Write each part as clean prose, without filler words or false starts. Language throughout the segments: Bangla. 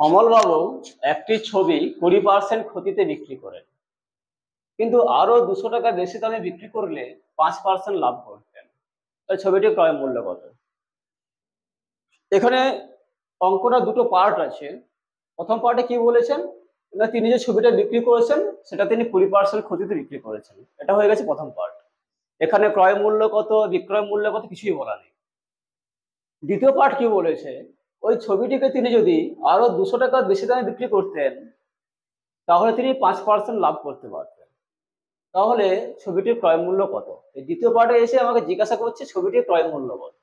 অমলবাবু একটি ছবি 20% ক্ষতিতে বিক্রি করেন, কিন্তু আরো 200 টাকা বেশি দামে বিক্রি করলে 5% লাভ করতেন। তাই ছবিটির ক্রয় মূল্য কত? এখানে অঙ্কটা দুটো পার্ট আছে। প্রথম পার্টে কি বলেছেন না, তিনি যে ছবিটা বিক্রি করেছেন সেটা তিনি 20% ক্ষতিতে বিক্রি করেছেন। এটা হয়ে গেছে প্রথম পার্ট। এখানে ক্রয় মূল্য কত, বিক্রয় মূল্য কত কিছুই বলা নেই। দ্বিতীয় পার্ট কি বলেছে, ওই ছবিটিকে তিনি যদি আরো 200 টাকা বেশি দামে বিক্রি করতেন তাহলে তিনি 5% লাভ করতে পারতেন। তাহলে ছবিটির ক্রয় মূল্য কত? এই দ্বিতীয় পার্টে এসে আমাকে জিজ্ঞাসা করছে ছবিটির ক্রয় মূল্য কত।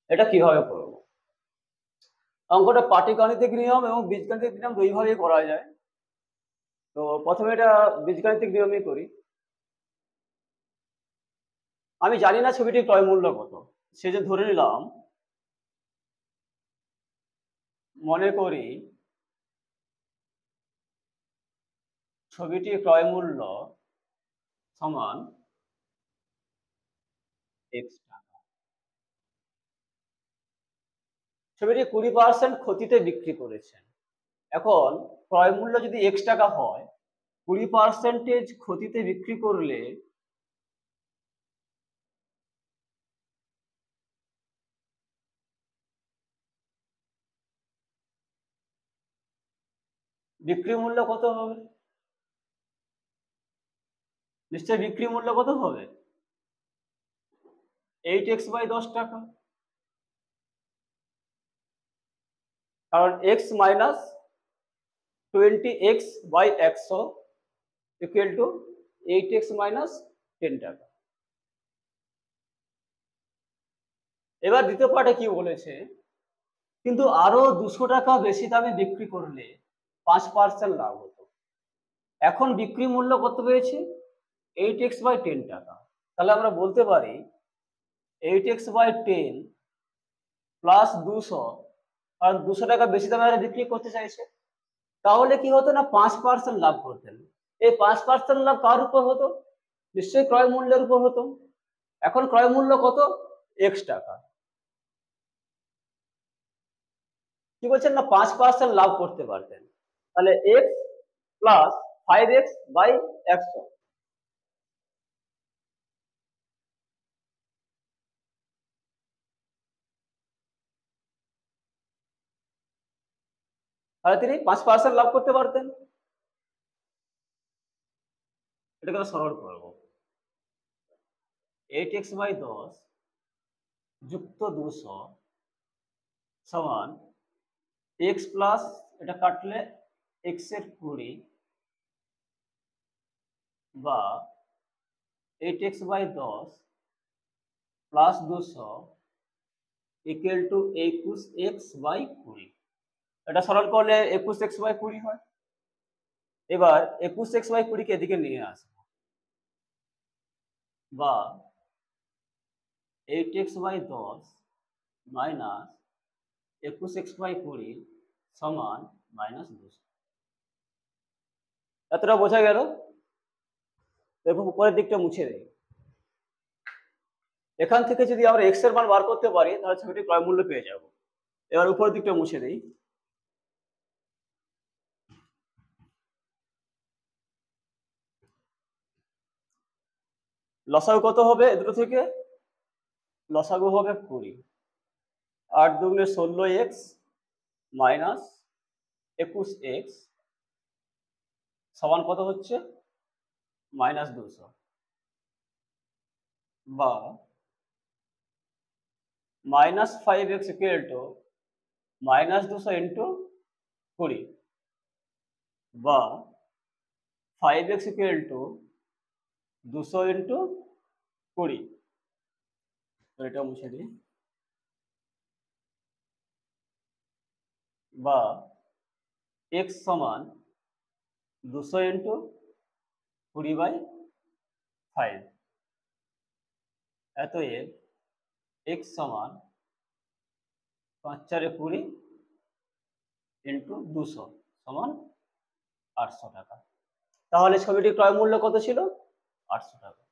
এটা কিভাবে করব? অঙ্কটা পাটিগণিতিক নিয়ম এবং বীজগাণিতিক নিয়ম দুইভাবেই করা যায়। তো প্রথমে এটা বীজগাণিতিক নিয়মেই করি। আমি জানি না ছবিটির ক্রয় মূল্য কত, সে যে ধরে নিলাম, মনে করি ছবিটির ক্রয় মূল্য সমান x টাকা। ছবিটি 20% ক্ষতিতে বিক্রি করেছেন। এখন ক্রয় মূল্য যদি x টাকা হয়, 20% ক্ষতিতে বিক্রি করলে বিক্রি মূল্য কত হবে? নিশ্চয় বিক্রি মূল্য কত হবে? 8x/10 টাকা। কারণ x minus 20x/100 equal to 8x minus 10 টাকা। এবার দ্বিতীয় পার্টে কি বলেছে, কিন্তু আরো 200 টাকা বেশি দামে বিক্রি করলে 5% লাভ হতো। এখন বিক্রি মূল্য কত পেয়েছি? 8x/10 টাকা। তাহলে আমরা বলতে পারি 8x/10 প্লাস 200, কারণ 200 টাকা বেশি দামে বিক্রি করতে চাইছে। তাহলে কি হতো না, 5% লাভ করতেন। এই 5% লাভ কার উপর হতো? নিশ্চয়ই ক্রয় মূল্যের উপর হতো। এখন ক্রয় মূল্য কত? x টাকা। কি বলছেন না, 5% লাভ করতে পারতেন। তাহলে x প্লাস 5x/100। তাহলে তিনি 5% লাভ করতে পারতেন। এটাকে আমরা সরল করবো। 8x/10 যুক্ত 200 সমান x প্লাস, এটা কাটলে x এর 20 বা 8x/10 plus 200 equal to 21x/20। এটা সরল করলে 21x/20 হয়। এবার 21x/20 কে এদিকে নিয়ে আসবো, বা 8x/10 মাইনাস 21x/20 সমান -200। এতটা বোঝা গেল? এরপর উপরের দিকটা মুছে দেই। এখান থেকে যদি আমরা x এর মান বার করতে পারি তাহলে ছবিটির ক্রয় মূল্য পেয়ে যাব। এবার উপরের দিকটা মুছে দেই। লসাগু কত হবে এ দুটো থেকে? লসাগু হবে 20। 8 দুগুণে 16x মাইনাস 21x সমান কত হচ্ছে? -200, বা -5x ইকুয়াল টু -200 ইন্টু 20, বা 5x ইকুয়াল টু 200 ইন্টু 20। এটা মুছে দিই। বা x সমান 200 ইন্টু 20/5। অতএব x সমান 5×4=20 ইন্টু 200 সমান 800 টাকা। তাহলে ছবিটির ক্রয় মূল্য কত ছিল? 800 টাকা।